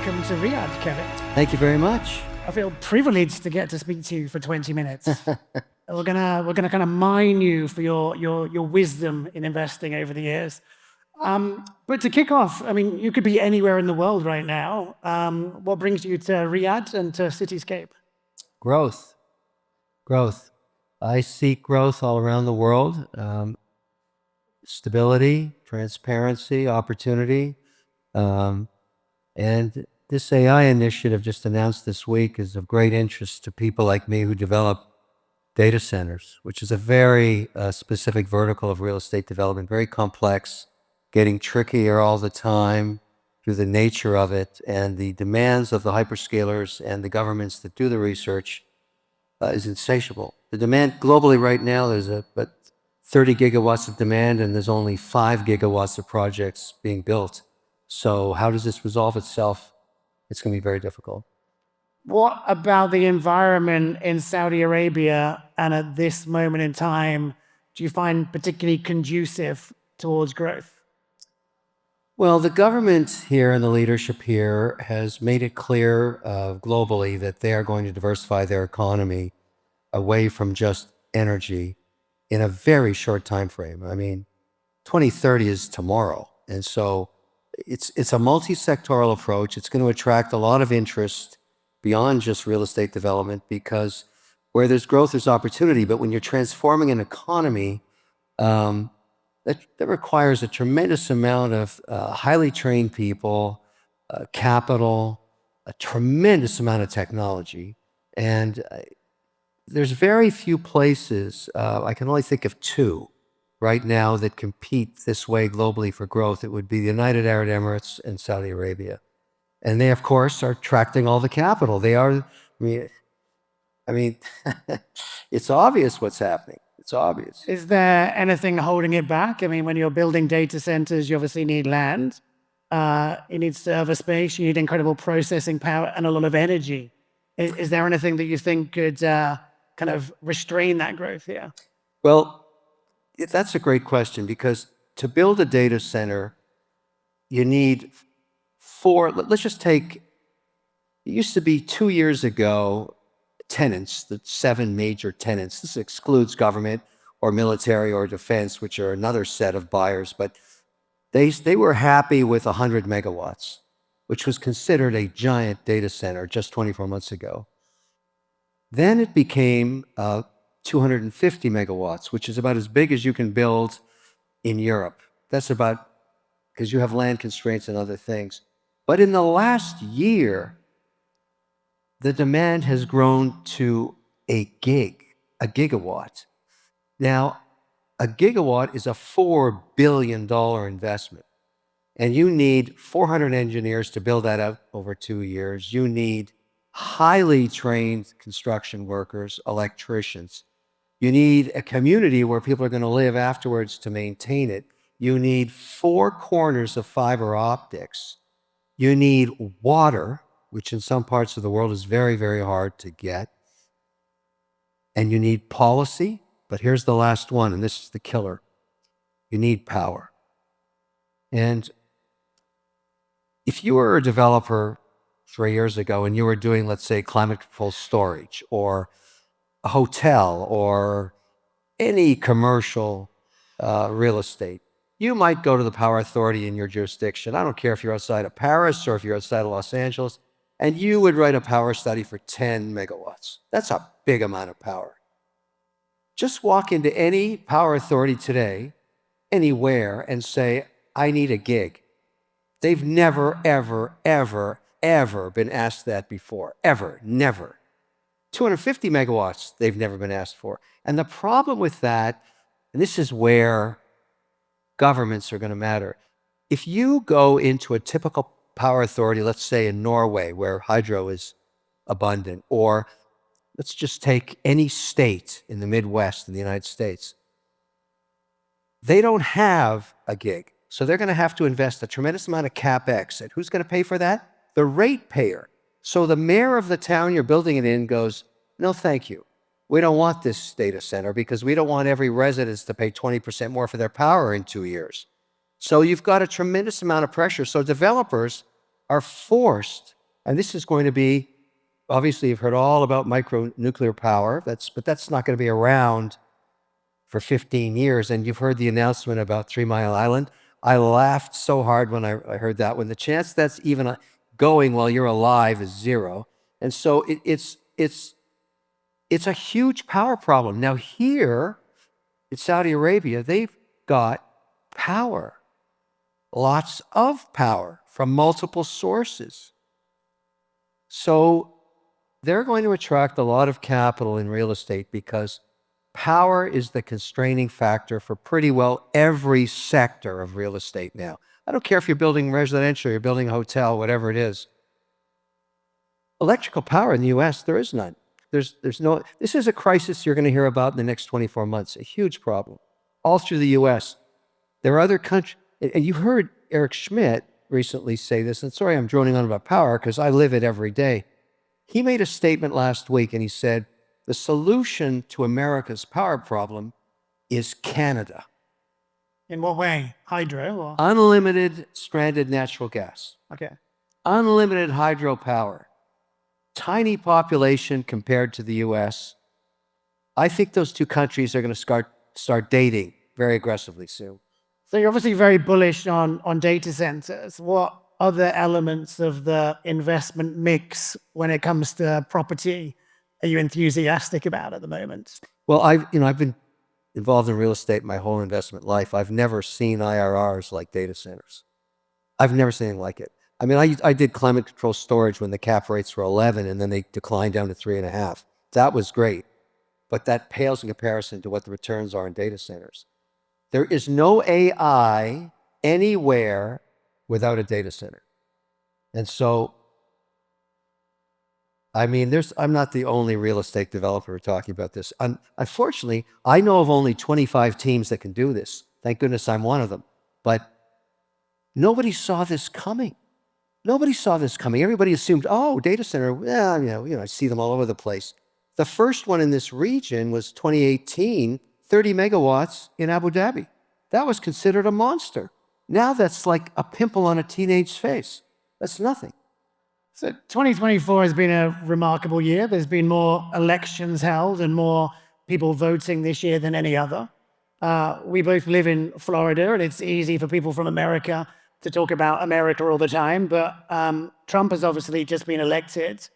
welcome to Riyadh, Kevin. Thank you very much. I feel privileged to get to speak to you for 20 minutes. We're gonna kind of mine you for your wisdom in investing over the years. But to kick off, I mean, you could be anywhere in the world right now. What brings you to Riyadh and to Cityscape? Growth. Growth. I seek growth all around the world. Stability, transparency, opportunity. And this AI initiative just announced this week is of great interest to people like me who develop data centers, which is a very specific vertical of real estate development, very complex, getting trickier all the time through the nature of it, and the demands of the hyperscalers and the governments that do the research is insatiable. The demand globally right now, there's but 30 gigawatts of demand, and there's only 5 gigawatts of projects being built. So how does this resolve itself? It's going to be very difficult. What about the environment in Saudi Arabia and at this moment in time do you find particularly conducive towards growth? Well, the government here and the leadership here has made it clear globally that they are going to diversify their economy away from just energy in a very short time frame. I mean, 2030 is tomorrow. And so it's a multi-sectoral approach. It's going to attract a lot of interest beyond just real estate development, because where there's growth, there's opportunity. But when you're transforming an economy, that requires a tremendous amount of highly trained people, capital, a tremendous amount of technology. And there's very few places, I can only think of two right now that compete this way globally for growth. It would be the United Arab Emirates and Saudi Arabia. And they, of course, are attracting all the capital. They are, I mean, it's obvious what's happening. It's obvious. Is there anything holding it back? I mean, when you're building data centers, you obviously need land, you need server space, you need incredible processing power and a lot of energy. Is there anything that you think could kind of restrain that growth here? Well, that's a great question, because to build a data center, you need let's just take, it used to be 2 years ago, tenants, the 7 major tenants, this excludes government or military or defense, which are another set of buyers, but they were happy with 100 megawatts, which was considered a giant data center just 24 months ago. Then it became 250 megawatts, which is about as big as you can build in Europe. That's about, because you have land constraints and other things. But in the last year, the demand has grown to a gigawatt. Now, a gigawatt is a $4 billion investment. And you need 400 engineers to build that out over 2 years. You need highly trained construction workers, electricians. You need a community where people are going to live afterwards to maintain it. You need 4 corners of fiber optics. You need water, which in some parts of the world is very, very hard to get. And you need policy, but here's the last one, and this is the killer. You need power. And if you were a developer 3 years ago and you were doing, let's say, climate-controlled storage or a hotel or any commercial real estate, you might go to the power authority in your jurisdiction. I don't care if you're outside of Paris or if you're outside of Los Angeles, and you would write a power study for 10 megawatts. That's a big amount of power. Just walk into any power authority today, anywhere, and say, I need a gig. They've never, ever, ever, ever been asked that before. Ever. Never. 250 megawatts, they've never been asked for. And the problem with that, and this is where governments are going to matter. If you go into a typical power authority, let's say in Norway, where hydro is abundant, or let's just take any state in the Midwest in the United States, they don't have a gig. So they're going to have to invest a tremendous amount of CapEx. And who's going to pay for that? The ratepayer. So the mayor of the town you're building it in goes, no, thank you. We don't want this data center because we don't want every resident to pay 20% more for their power in 2 years. So you've got a tremendous amount of pressure. So developers are forced, and this is going to be, obviously you've heard all about micronuclear power, but that's not going to be around for 15 years. And you've heard the announcement about 3 Mile Island. I laughed so hard when I heard that one. The chance that's even going while you're alive is zero. And so it's a huge power problem. Now here in Saudi Arabia, they've got power, lots of power from multiple sources. So they're going to attract a lot of capital in real estate because power is the constraining factor for pretty well every sector of real estate now. I don't care if you're building residential, you're building a hotel, whatever it is. Electrical power in the US, there is none. There's no, this is a crisis you're going to hear about in the next 24 months, a huge problem, all through the US. There are other countries, and you heard Eric Schmidt recently say this, and sorry I'm droning on about power because I live it every day. He made a statement last week and he said, the solution to America's power problem is Canada. In what way? Hydro or? Unlimited stranded natural gas. Okay. Unlimited hydropower. Tiny population compared to the US. I think those two countries are going to start dating very aggressively soon. So you're obviously very bullish on data centers. What other elements of the investment mix when it comes to property are you enthusiastic about at the moment? Well, I've been involved in real estate my whole investment life. I've never seen IRRs like data centers. I've never seen anything like it. I mean, I did climate control storage when the cap rates were 11 and then they declined down to 3.5. That was great, but that pales in comparison to what the returns are in data centers. There is no AI anywhere without a data center. And so, I mean, I'm not the only real estate developer talking about this. Unfortunately, I know of only 25 teams that can do this. Thank goodness I'm one of them. But nobody saw this coming. Nobody saw this coming. Everybody assumed, oh, data center, well, I see them all over the place. The first one in this region was 2018, 30 megawatts in Abu Dhabi. That was considered a monster. Now that's like a pimple on a teenage's face. That's nothing. So 2024 has been a remarkable year. There's been more elections held and more people voting this year than any other. We both live in Florida, and it's easy for people from America to talk about America all the time, but Trump has obviously just been elected.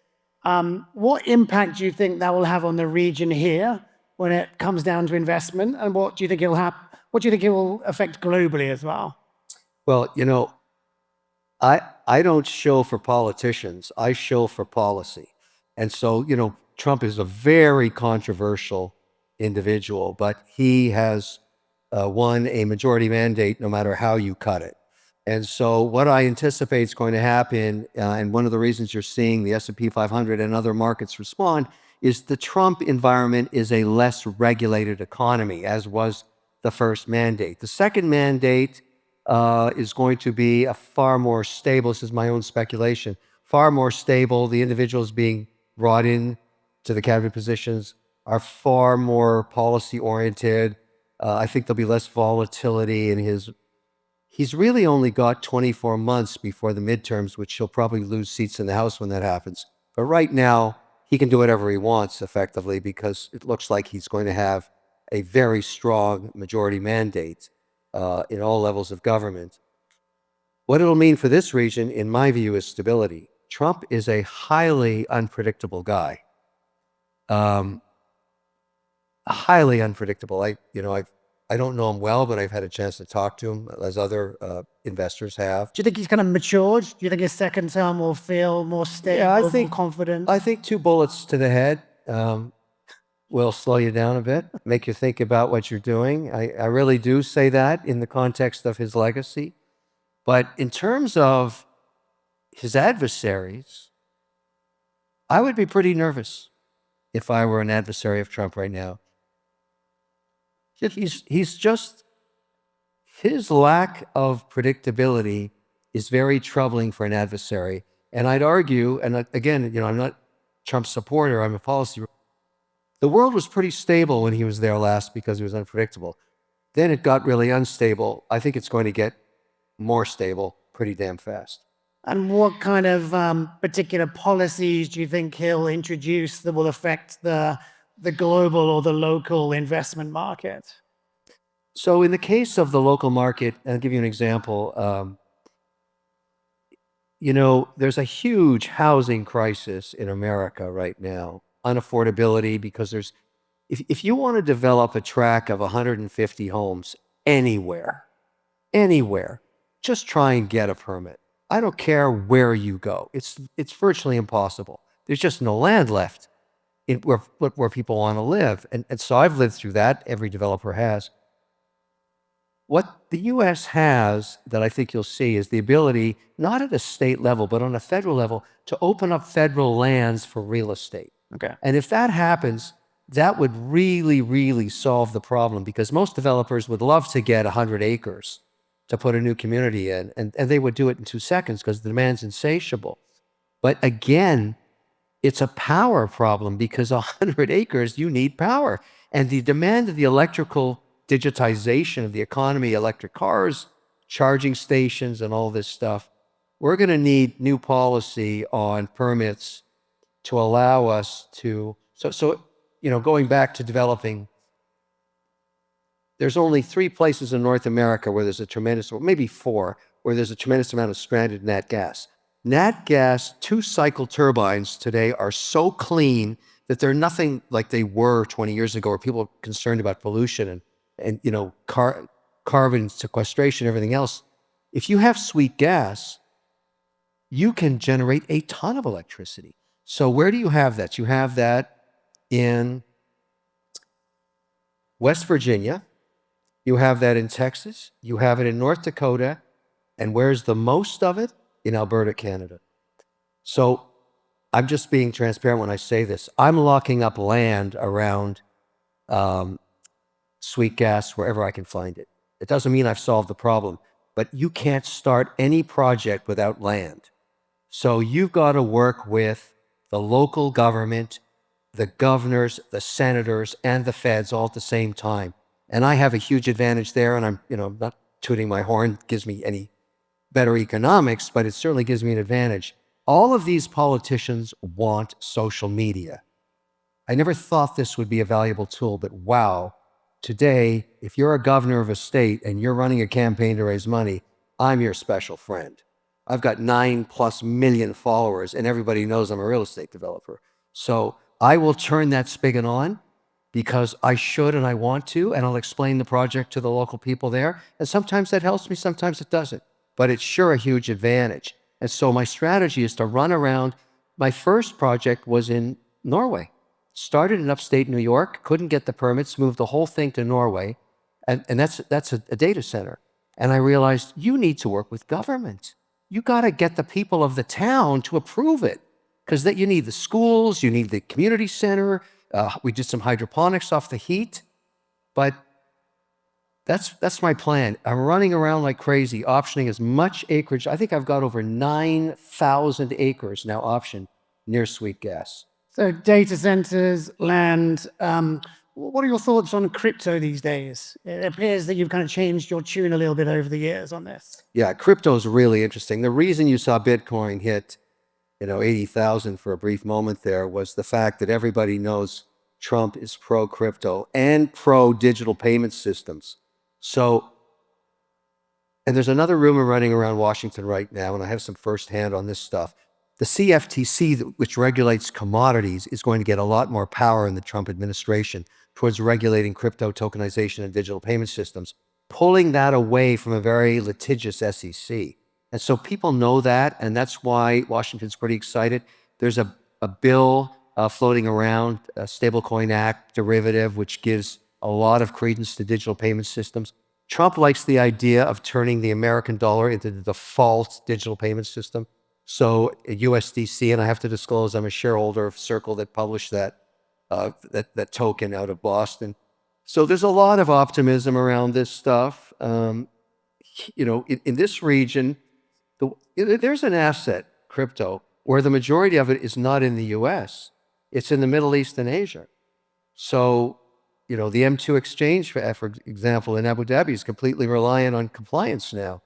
What impact do you think that will have on the region here when it comes down to investment, and what do you think it will affect globally as well? Well, I don't show for politicians. I show for policy. And so, Trump is a very controversial individual, but he has won a majority mandate no matter how you cut it. And so what I anticipate is going to happen, and one of the reasons you're seeing the S&P 500 and other markets respond, is the Trump environment is a less regulated economy, as was the first mandate. The second mandate is going to be a far more stable, this is my own speculation, far more stable. The individuals being brought in to the cabinet positions are far more policy oriented. I think there'll be less volatility in he's really only got 24 months before the midterms, which he'll probably lose seats in the House when that happens. But right now, he can do whatever he wants effectively because it looks like he's going to have a very strong majority mandate in all levels of government. What it'll mean for this region, in my view, is stability. Trump is a highly unpredictable guy. Highly unpredictable. I don't know him well, but I've had a chance to talk to him, as other investors have. Do you think he's kind of matured? Do you think his second term will feel more stable, more confident? I think 2 bullets to the head will slow you down a bit, make you think about what you're doing. I really do say that in the context of his legacy. But in terms of his adversaries, I would be pretty nervous if I were an adversary of Trump right now. He's just, his lack of predictability is very troubling for an adversary. And I'd argue, and again, I'm not Trump's supporter, I'm a policy. The world was pretty stable when he was there last because he was unpredictable. Then it got really unstable. I think it's going to get more stable pretty damn fast. And what kind of particular policies do you think he'll introduce that will affect the global or the local investment market? So in the case of the local market, I'll give you an example. There's a huge housing crisis in America right now, unaffordability, because if you want to develop a tract of 150 homes anywhere, just try and get a permit. I don't care where you go. It's virtually impossible. There's just no land left where people want to live. And so I've lived through that. Every developer has. What the US has that I think you'll see is the ability, not at a state level, but on a federal level, to open up federal lands for real estate. Okay. And if that happens, that would really, really solve the problem, because most developers would love to get 100 acres to put a new community in, and they would do it in 2 seconds because the demand's insatiable. But again, it's a power problem, because 100 acres, you need power. And the demand of the electrical digitization of the economy, electric cars, charging stations, and all this stuff, we're going to need new policy on permits to allow us to, going back to developing, there's only 3 places in North America where there's a tremendous, or maybe 4, where there's a tremendous amount of stranded nat gas. Nat gas 2-cycle turbines today are so clean that they're nothing like they were 20 years ago, where people were concerned about pollution and carbon sequestration, everything else. If you have sweet gas, you can generate a ton of electricity. So where do you have that? You have that in West Virginia. You have that in Texas. You have it in North Dakota. And where's the most of it? In Alberta, Canada. So I'm just being transparent when I say this. I'm locking up land around sweet gas wherever I can find it. It doesn't mean I've solved the problem, but you can't start any project without land. So you've got to work with the local government, the governors, the senators, and the feds all at the same time. And I have a huge advantage there, and I'm not tooting my horn, gives me any better economics, but it certainly gives me an advantage. All of these politicians want social media. I never thought this would be a valuable tool, but wow, today, if you're a governor of a state and you're running a campaign to raise money, I'm your special friend. I've got 9+ million followers, and everybody knows I'm a real estate developer. So I will turn that spigot on because I should and I want to, and I'll explain the project to the local people there. And sometimes that helps me, sometimes it doesn't. But it's sure a huge advantage. And so my strategy is to run around. My first project was in Norway. Started in upstate New York, couldn't get the permits, moved the whole thing to Norway. And that's a data center. And I realized you need to work with government. You got to get the people of the town to approve it, because you need the schools, you need the community center. We did some hydroponics off the heat, but that's my plan. I'm running around like crazy, optioning as much acreage. I think I've got over 9,000 acres now optioned near sweet gas. So data centers, land. What are your thoughts on crypto these days? It appears that you've kind of changed your tune a little bit over the years on this. Yeah, crypto is really interesting. The reason you saw Bitcoin hit 80,000 for a brief moment there was the fact that everybody knows Trump is pro-crypto and pro-digital payment systems. So, and there's another rumor running around Washington right now, and I have some firsthand on this stuff. The CFTC, which regulates commodities, is going to get a lot more power in the Trump administration towards regulating crypto tokenization and digital payment systems, pulling that away from a very litigious SEC. And so people know that, and that's why Washington's pretty excited. There's a bill floating around, a Stablecoin Act derivative, which gives a lot of credence to digital payment systems. Trump likes the idea of turning the American dollar into the default digital payment system. So USDC, and I have to disclose I'm a shareholder of Circle that published that token out of Boston. So there's a lot of optimism around this stuff. In this region, there's an asset, crypto, where the majority of it is not in the US. It's in the Middle East and Asia. So, the M2 exchange, for example, in Abu Dhabi is completely reliant on compliance now.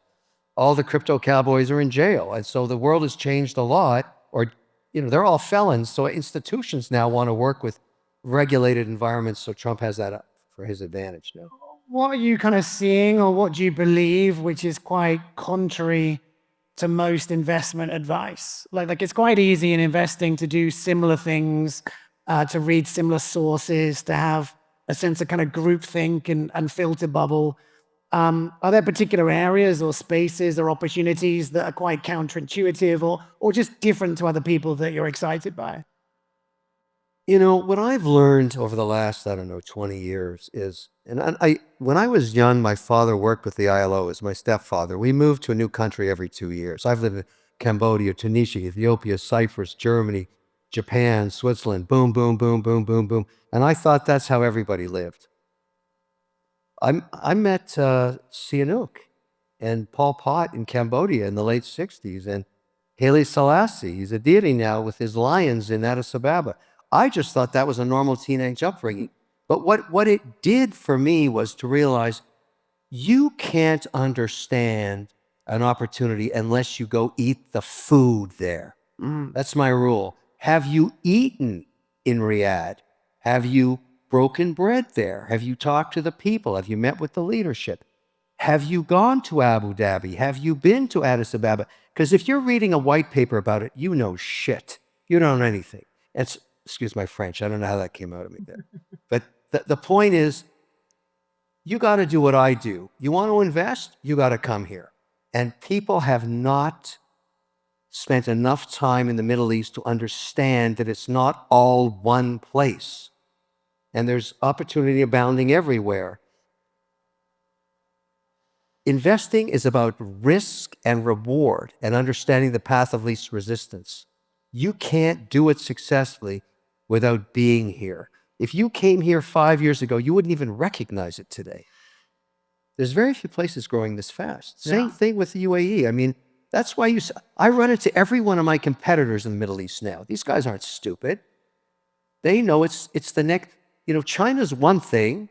all the crypto cowboys are in jail. And so the world has changed a lot, or, they're all felons. So institutions now want to work with regulated environments. So Trump has that for his advantage now. What are you kind of seeing, or what do you believe, which is quite contrary to most investment advice? Like it's quite easy in investing to do similar things, to read similar sources, to have a sense of kind of groupthink and filter bubble. Are there particular areas or spaces or opportunities that are quite counterintuitive or just different to other people that you're excited by? What I've learned over the last, I don't know, 20 years is, and when I was young, my father worked with the ILO as my stepfather. We moved to a new country every 2 years. I've lived in Cambodia, Tunisia, Ethiopia, Cyprus, Germany, Japan, Switzerland, boom, boom, boom, boom, boom, boom. And I thought that's how everybody lived. I met Sihanouk and Pol Pot in Cambodia in the late 60s, and Haile Selassie. He's a deity now with his lions in Addis Ababa. I just thought that was a normal teenage upbringing. But what it did for me was to realize you can't understand an opportunity unless you go eat the food there. That's my rule. Have you eaten in Riyadh? Have you broken bread there? Have you talked to the people? Have you met with the leadership? Have you gone to Abu Dhabi? Have you been to Addis Ababa? Because if you're reading a white paper about it, you know shit. You don't know anything. Excuse my French. I don't know how that came out of me there. But the point is, you got to do what I do. You want to invest? You got to come here. And people have not spent enough time in the Middle East to understand that it's not all one place. And there's opportunity abounding everywhere. Investing is about risk and reward and understanding the path of least resistance. You can't do it successfully without being here. If you came here 5 years ago, you wouldn't even recognize it today. There's very few places growing this fast. Same thing with the UAE. I mean, that's why I run into every one of my competitors in the Middle East now. These guys aren't stupid. They know it's the next, China's one thing,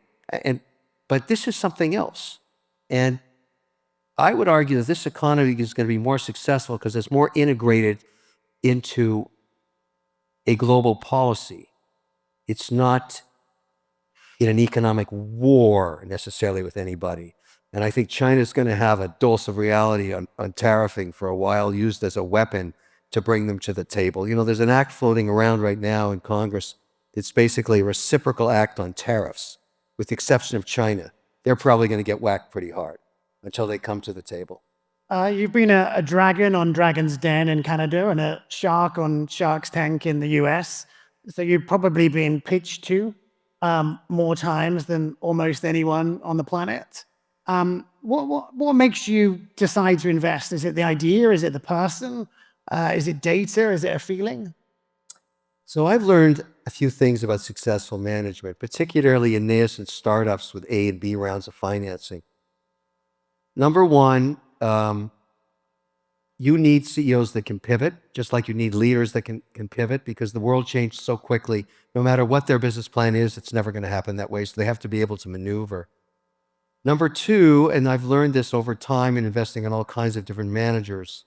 but this is something else. And I would argue that this economy is going to be more successful because it's more integrated into a global policy. It's not in an economic war necessarily with anybody. And I think China's going to have a dose of reality on tariffing for a while, used as a weapon to bring them to the table. There's an act floating around right now in Congress. It's basically a reciprocal act on tariffs, with the exception of China. They're probably going to get whacked pretty hard until they come to the table. You've been a dragon on Dragon's Den in Canada and a shark on Shark's Tank in the US. So you've probably been pitched to more times than almost anyone on the planet. What makes you decide to invest? Is it the idea? Is it the person? Is it data? Is it a feeling? So I've learned a few things about successful management, particularly in nascent startups with A and B rounds of financing. Number one, you need CEOs that can pivot, just like you need leaders that can pivot, because the world changed so quickly. No matter what their business plan is, it's never going to happen that way. So they have to be able to maneuver. Number two, and I've learned this over time in investing in all kinds of different managers,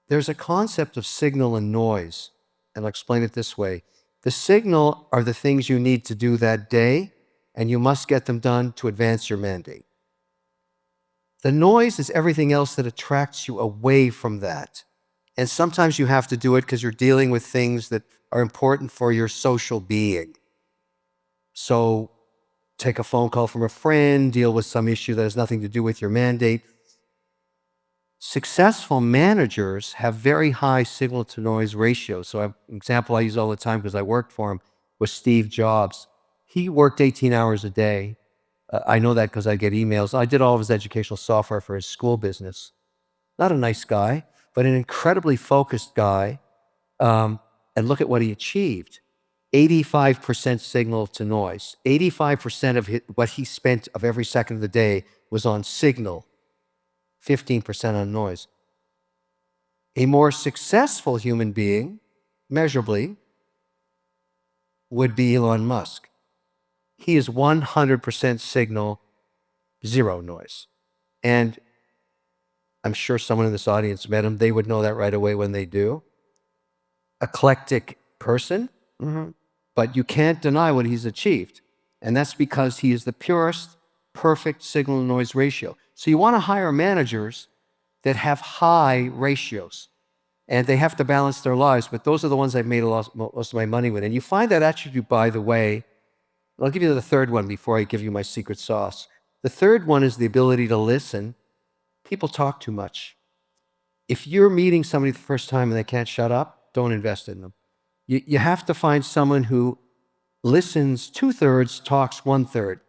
there's a concept of signal and noise. And I'll explain it this way. The signal are the things you need to do that day, and you must get them done to advance your mandate. The noise is everything else that attracts you away from that. And sometimes you have to do it because you're dealing with things that are important for your social being. So take a phone call from a friend, deal with some issue that has nothing to do with your mandate. Successful managers have very high signal to noise ratios. So an example I use all the time because I worked for him was Steve Jobs. He worked 18 hours a day. I know that because I get emails. I did all of his educational software for his school business. Not a nice guy, but an incredibly focused guy. And look at what he achieved. 85% signal to noise. 85% of what he spent of every second of the day was on signal. 15% on noise. A more successful human being, measurably, would be Elon Musk. He is 100% signal, zero noise. And I'm sure someone in this audience met him. They would know that right away when they do. Eclectic person, but you can't deny what he's achieved. And that's because he is the purest, perfect signal-to-noise ratio. So you want to hire managers that have high ratios, and they have to balance their lives, but those are the ones I've made most of my money with. And you find that attribute, by the way. I'll give you the third one before I give you my secret sauce. The third one is the ability to listen. People talk too much. If you're meeting somebody the first time and they can't shut up, don't invest in them. You have to find someone who listens 2/3, talks 1/3.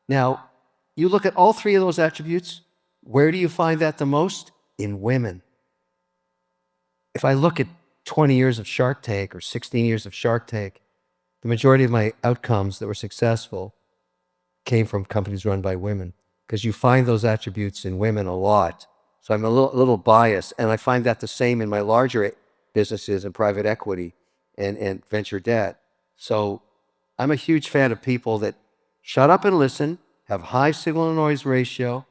Now, you look at all three of those attributes, where do you find that the most? In women. If I look at 20 years of Shark Tank or 16 years of Shark Tank, the majority of my outcomes that were successful came from companies run by women, because you find those attributes in women a lot. So I'm a little biased, and I find that the same in my larger businesses and private equity and venture debt. So I'm a huge fan of people that shut up and listen, have high signal-to-noise ratio,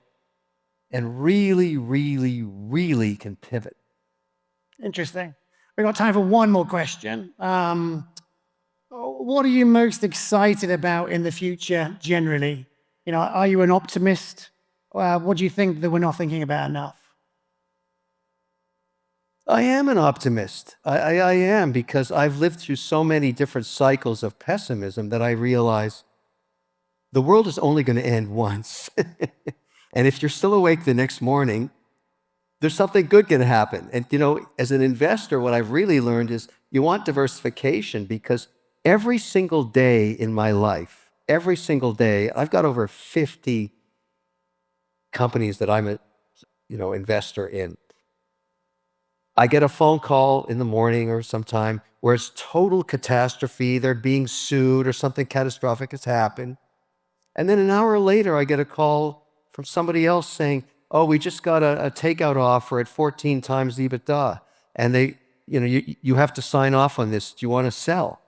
and really, really, really can pivot. Interesting. We've got time for one more question. What are you most excited about in the future generally? You know, are you an optimist? What do you think that we're not thinking about enough? I am an optimist. I am, because I've lived through so many different cycles of pessimism that I realize the world is only going to end once. And if you're still awake the next morning, there's something good going to happen. And, you know, as an investor, what I've really learned is you want diversification, because every single day in my life, every single day, I've got over 50 companies that I'm a, investor in. I get a phone call in the morning or sometime where it's total catastrophe. They're being sued or something catastrophic has happened. And then an hour later, I get a call from somebody else saying, oh, we just got a takeout offer at 14 times EBITDA. And they, you have to sign off on this. Do you want to sell?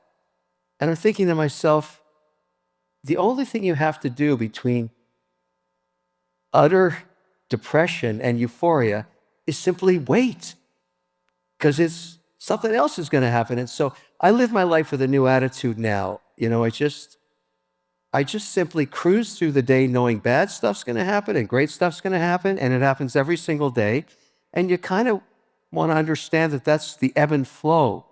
And I'm thinking to myself, the only thing you have to do between utter depression and euphoria is simply wait, because something else is going to happen. And so I live my life with a new attitude now. I just simply cruise through the day knowing bad stuff's going to happen and great stuff's going to happen, and it happens every single day. And you kind of want to understand that that's the ebb and flow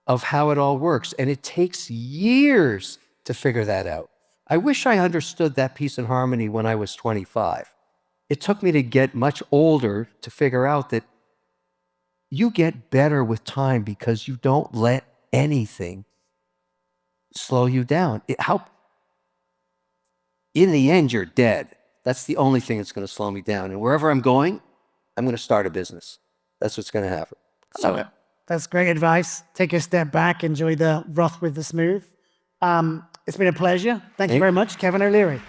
of how it all works. And it takes years to figure that out. I wish I understood that peace and harmony when I was 25. It took me to get much older to figure out that you get better with time because you don't let anything slow you down. In the end, you're dead. That's the only thing that's going to slow me down. And wherever I'm going, I'm going to start a business. That's what's going to happen. So that's great advice. Take a step back, enjoy the rough with the smooth. It's been a pleasure. Thank you very much, Kevin O'Leary.